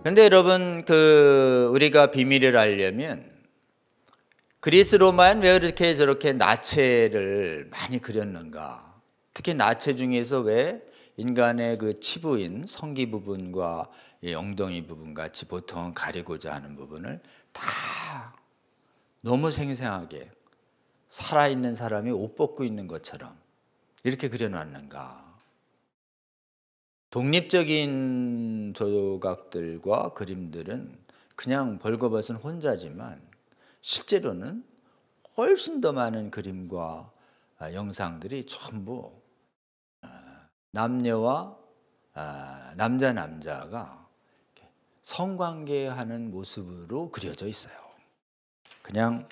근데 여러분, 우리가 비밀을 알려면 그리스 로마는 왜 이렇게 저렇게 나체를 많이 그렸는가? 특히 나체 중에서 왜 인간의 그 치부인 성기 부분과 이 엉덩이 부분 같이 보통 가리고자 하는 부분을 다 너무 생생하게 살아있는 사람이 옷 벗고 있는 것처럼 이렇게 그려놨는가? 독립적인 조각들과 그림들은 그냥 벌거벗은 혼자지만 실제로는 훨씬 더 많은 그림과 영상들이 전부 남녀와 남자가 성관계하는 모습으로 그려져 있어요. 그냥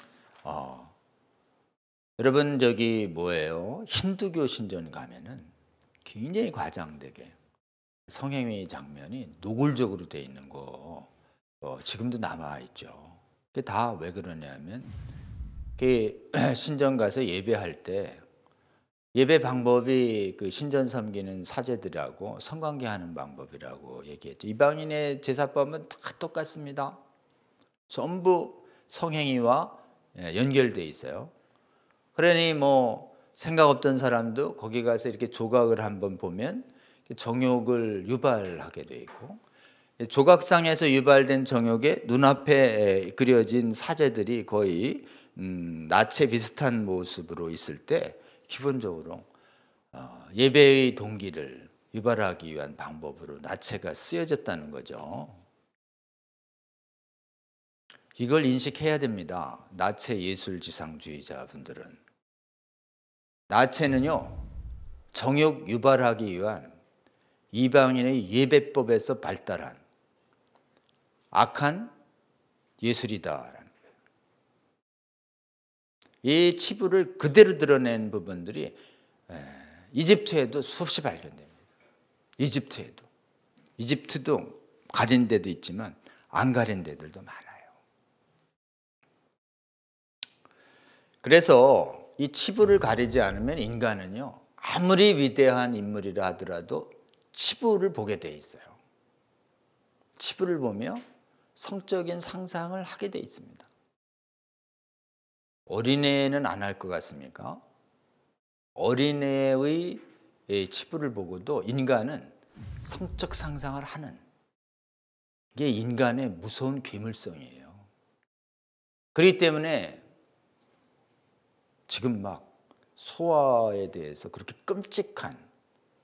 여러분 저기 뭐예요? 힌두교 신전 가면은 굉장히 과장되게 성행위 장면이 노골적으로 돼 있는 거 지금도 남아 있죠. 그게 다 왜 그러냐면 신전 가서 예배할 때 예배 방법이 그 신전 섬기는 사제들하고 성관계하는 방법이라고 얘기했죠. 이방인의 제사법은 다 똑같습니다. 전부 성행위와 연결돼 있어요. 그러니 뭐 생각 없던 사람도 거기 가서 이렇게 조각을 한번 보면 정욕을 유발하게 돼 있고, 조각상에서 유발된 정욕에 눈앞에 그려진 사제들이 거의 나체 비슷한 모습으로 있을 때 기본적으로 예배의 동기를 유발하기 위한 방법으로 나체가 쓰여졌다는 거죠. 이걸 인식해야 됩니다. 나체 예술지상주의자 분들은. 나체는요, 정욕 유발하기 위한 이방인의 예배법에서 발달한 악한 예술이다라는 거예요. 이 치부를 그대로 드러낸 부분들이 이집트에도 수없이 발견됩니다. 이집트도 가린 데도 있지만 안 가린 데들도 많아요. 그래서 이 치부를 가리지 않으면 인간은요, 아무리 위대한 인물이라 하더라도 치부를 보게 돼 있어요. 치부를 보며 성적인 상상을 하게 돼 있습니다. 어린애는 안 할 것 같습니까? 어린애의 치부를 보고도 인간은 성적 상상을 하는 게 인간의 무서운 괴물성이에요. 그렇기 때문에 지금 막 소아에 대해서 그렇게 끔찍한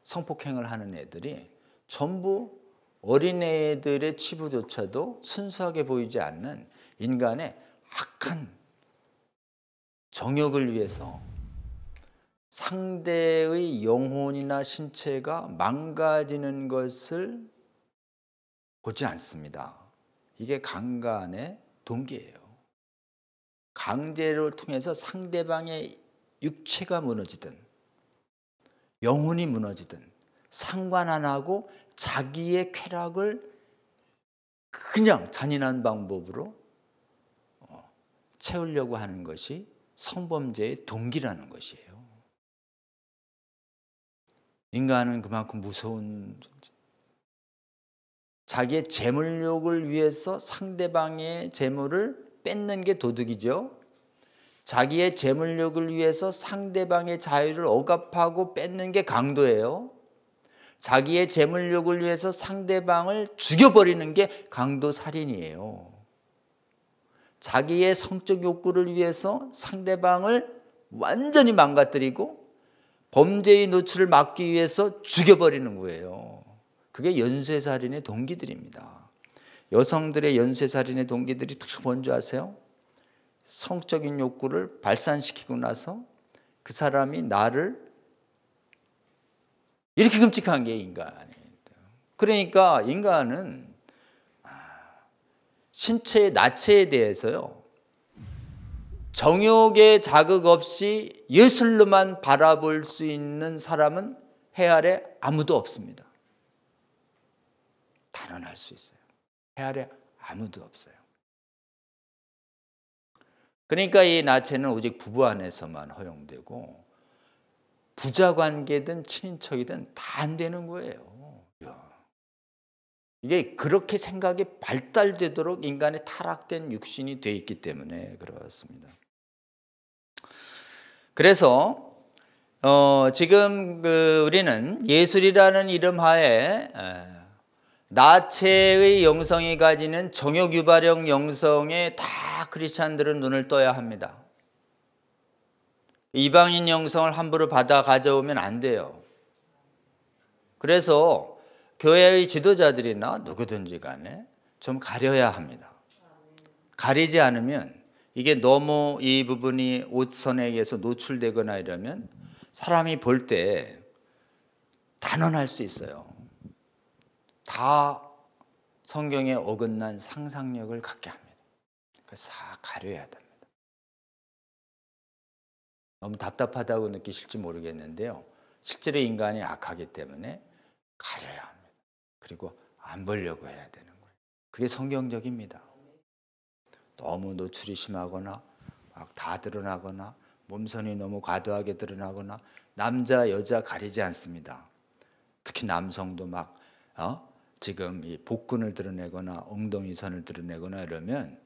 성폭행을 하는 애들이 전부 어린애들의 치부조차도 순수하게 보이지 않는 인간의 악한 정욕을 위해서 상대의 영혼이나 신체가 망가지는 것을 보지 않습니다. 이게 강간의 동기예요. 강제를 통해서 상대방의 육체가 무너지든 영혼이 무너지든 상관 안 하고 자기의 쾌락을 그냥 잔인한 방법으로 채우려고 하는 것이 성범죄의 동기라는 것이에요. 인간은 그만큼 무서운 존재. 자기의 재물욕을 위해서 상대방의 재물을 뺏는 게 도둑이죠. 자기의 재물욕을 위해서 상대방의 자유를 억압하고 뺏는 게 강도예요. 자기의 재물욕을 위해서 상대방을 죽여버리는 게 강도 살인이에요. 자기의 성적 욕구를 위해서 상대방을 완전히 망가뜨리고 범죄의 노출을 막기 위해서 죽여버리는 거예요. 그게 연쇄살인의 동기들입니다. 여성들의 연쇄살인의 동기들이 다 뭔지 아세요? 성적인 욕구를 발산시키고 나서 그 사람이 나를 이렇게 끔찍한 게 인간이에요. 그러니까 인간은 신체의 나체에 대해서요, 정욕의 자극 없이 예술로만 바라볼 수 있는 사람은 해 아래 아무도 없습니다. 단언할 수 있어요. 해 아래 아무도 없어요. 그러니까 이 나체는 오직 부부 안에서만 허용되고 부자 관계든 친인척이든 다 안 되는 거예요. 이게 그렇게 생각이 발달되도록 인간의 타락된 육신이 돼 있기 때문에 그렇습니다. 그래서 지금 우리는 예술이라는 이름 하에 나체의 영성이 가지는 정욕 유발형 영성에 다 크리스찬들은 눈을 떠야 합니다. 이방인 영성을 함부로 받아 가져오면 안 돼요. 그래서 교회의 지도자들이나 누구든지 간에 좀 가려야 합니다. 가리지 않으면 이게 너무 이 부분이 옷선에 의해서 노출되거나 이러면 사람이 볼 때 단언할 수 있어요. 다 성경에 어긋난 상상력을 갖게 합니다. 그래서 다 가려야 됩니다. 너무 답답하다고 느끼실지 모르겠는데요. 실제로 인간이 악하기 때문에 가려야 합니다. 그리고 안 보려고 해야 되는 거예요. 그게 성경적입니다. 너무 노출이 심하거나 막 다 드러나거나 몸선이 너무 과도하게 드러나거나 남자 여자 가리지 않습니다. 특히 남성도 막 지금 이 복근을 드러내거나 엉덩이 선을 드러내거나 이러면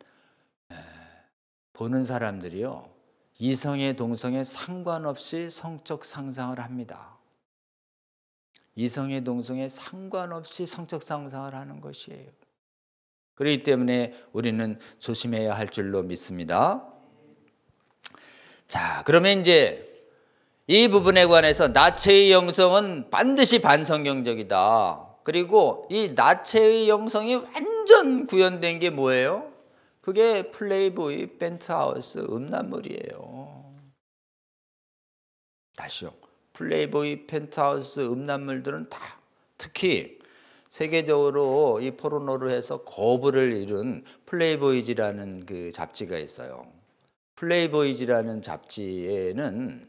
보는 사람들이요 이성의 동성에 상관없이 성적 상상을 합니다. 이성의 동성에 상관없이 성적 상상을 하는 것이에요. 그렇기 때문에 우리는 조심해야 할 줄로 믿습니다. 자, 그러면 이제 이 부분에 관해서 나체의 영성은 반드시 반성경적이다. 그리고 이 나체의 영성이 완전 구현된 게 뭐예요? 그게 플레이보이, 펜트하우스, 음란물이에요. 다시요. 플레이보이, 펜트하우스, 음란물들은 다 특히 세계적으로 이 포르노로 해서 거부를 이룬 플레이보이즈라는 그 잡지가 있어요. 플레이보이즈라는 잡지에는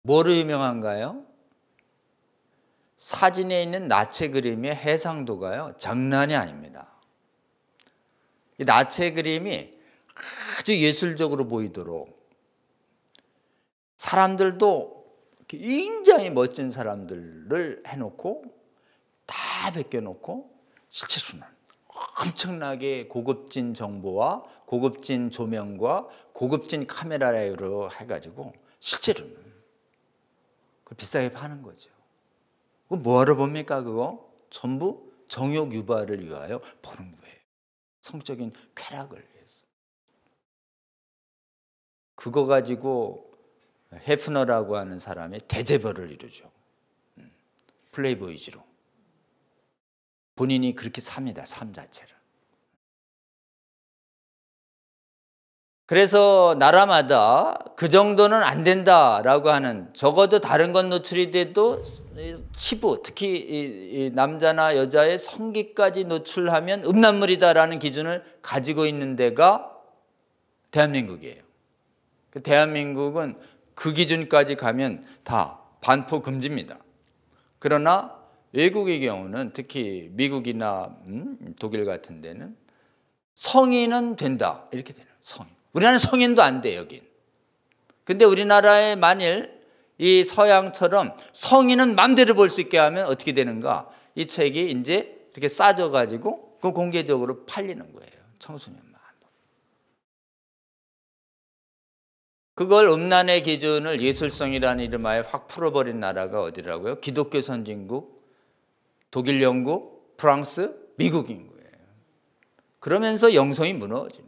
뭐로 유명한가요? 사진에 있는 나체 그림의 해상도가요 장난이 아닙니다. 이 나체 그림이 아주 예술적으로 보이도록 사람들도 굉장히 멋진 사람들을 해놓고 다 벗겨놓고 실제로는 엄청나게 고급진 정보와 고급진 조명과 고급진 카메라로 해가지고 실제로는 그걸 비싸게 파는 거죠. 그거 뭐하러 봅니까? 그거 전부 정욕 유발을 위하여 보는 거예요. 성적인 쾌락을 위해서. 그거 가지고 헤프너라고 하는 사람이 대재벌을 이루죠. 플레이보이즈로. 본인이 그렇게 삽니다. 삶 자체를. 그래서 나라마다 그 정도는 안 된다라고 하는 적어도 다른 건 노출이 돼도 치부 특히 이 남자나 여자의 성기까지 노출하면 음란물이다라는 기준을 가지고 있는 데가 대한민국이에요. 대한민국은 그 기준까지 가면 다 반포 금지입니다. 그러나 외국의 경우는 특히 미국이나 독일 같은 데는 성인은 된다 이렇게 되는 성인. 우리나라는 성인도 안 돼 여긴. 근데 우리나라에 만일 이 서양처럼 성인은 마음대로 볼 수 있게 하면 어떻게 되는가? 이 책이 이제 이렇게 싸져 가지고 그 공개적으로 팔리는 거예요. 청소년만. 그걸 음란의 기준을 예술성이라는 이름하에 확 풀어버린 나라가 어디라고요? 기독교 선진국, 독일, 영국, 프랑스, 미국인 거예요. 그러면서 영성이 무너지는.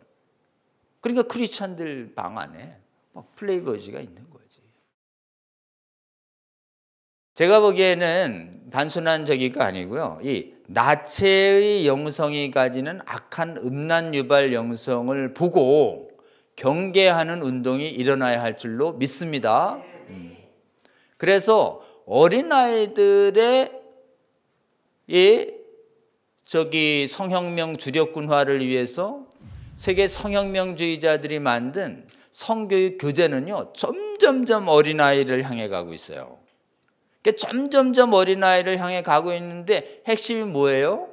그러니까 크리스찬들 방 안에 막 플레이보이즈가 있는 거지. 제가 보기에는 단순한 저기가 아니고요. 이 나체의 영성이 가지는 악한 음란 유발 영성을 보고 경계하는 운동이 일어나야 할 줄로 믿습니다. 그래서 어린아이들의 이 성혁명 주력군화를 위해서 세계 성혁명주의자들이 만든 성교육 교재는요 점점점 어린아이를 향해 가고 있어요. 그러니까 점점점 어린아이를 향해 가고 있는데 핵심이 뭐예요?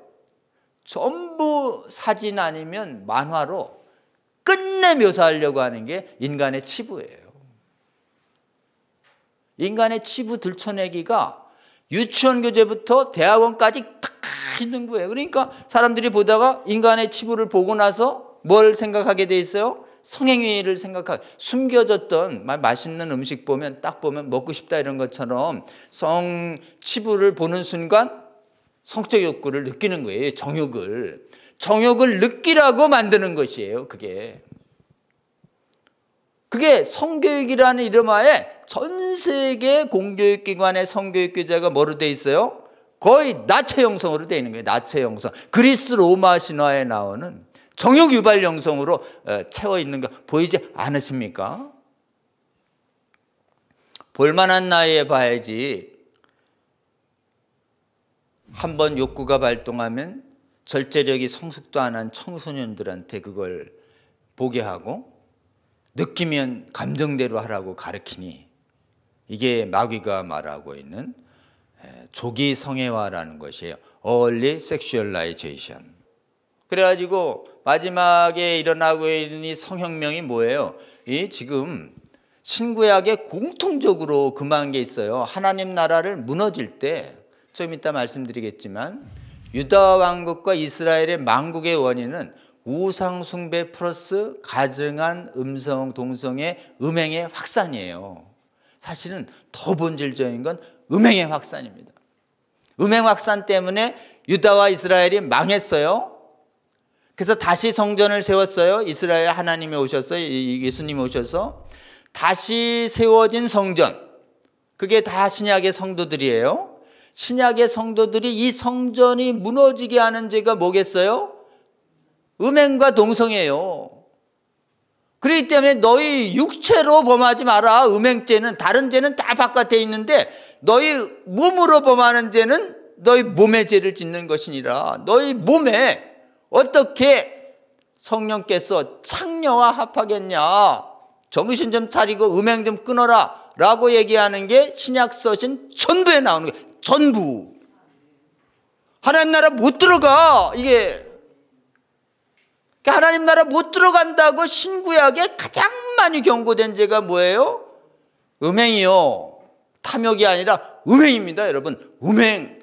전부 사진 아니면 만화로 끝내 묘사하려고 하는 게 인간의 치부예요. 인간의 치부 들춰내기가 유치원 교재부터 대학원까지 있는 거예요. 그러니까 사람들이 보다가 인간의 치부를 보고 나서 뭘 생각하게 돼 있어요? 성행위를 생각하고, 숨겨졌던 맛있는 음식 보면 딱 보면 먹고 싶다 이런 것처럼 치부를 보는 순간 성적 욕구를 느끼는 거예요. 정욕을 느끼라고 만드는 것이에요. 그게 성교육이라는 이름하에 전 세계 공교육기관의 성교육교재가 뭐로 돼 있어요? 거의 나체 형성으로 돼 있는 거예요. 나체 형성. 그리스 로마 신화에 나오는 정욕 유발 형성으로 채워 있는 거 보이지 않으십니까? 볼만한 나이에 봐야지. 한번 욕구가 발동하면 절제력이 성숙도 안 한 청소년들한테 그걸 보게 하고 느끼면 감정대로 하라고 가르치니, 이게 마귀가 말하고 있는 조기 성애화라는 것이에요. Early Sexualization. 그래가지고 마지막에 일어나고 있는 이 성혁명이 뭐예요? 이 지금 신구약에 공통적으로 금한 게 있어요. 하나님 나라를 무너질 때, 좀 이따 말씀드리겠지만, 유다 왕국과 이스라엘의 망국의 원인은 우상 숭배 플러스 가증한 음성 동성의 음행의 확산이에요. 사실은 더 본질적인 건 음행의 확산입니다. 음행 확산 때문에 유다와 이스라엘이 망했어요. 그래서 다시 성전을 세웠어요. 이스라엘 하나님이 오셨어요. 예수님이 오셔서 다시 세워진 성전, 그게 다 신약의 성도들이에요. 신약의 성도들이 이 성전이 무너지게 하는 죄가 뭐겠어요? 음행과 동성이에요. 그렇기 때문에 너희 육체로 범하지 마라. 음행죄는, 다른 죄는 다 바깥에 있는데 너희 몸으로 범하는 죄는 너희 몸의 죄를 짓는 것이니라. 너희 몸에 어떻게 성령께서 창녀와 합하겠냐, 정신 좀 차리고 음행 좀 끊어라 라고 얘기하는 게 신약 서신 전부에 나오는 거예요. 전부. 하나님 나라 못 들어가. 이게 하나님 나라 못 들어간다고 신구약에 가장 많이 경고된 죄가 뭐예요? 음행이요. 탐욕이 아니라 음행입니다. 여러분, 음행.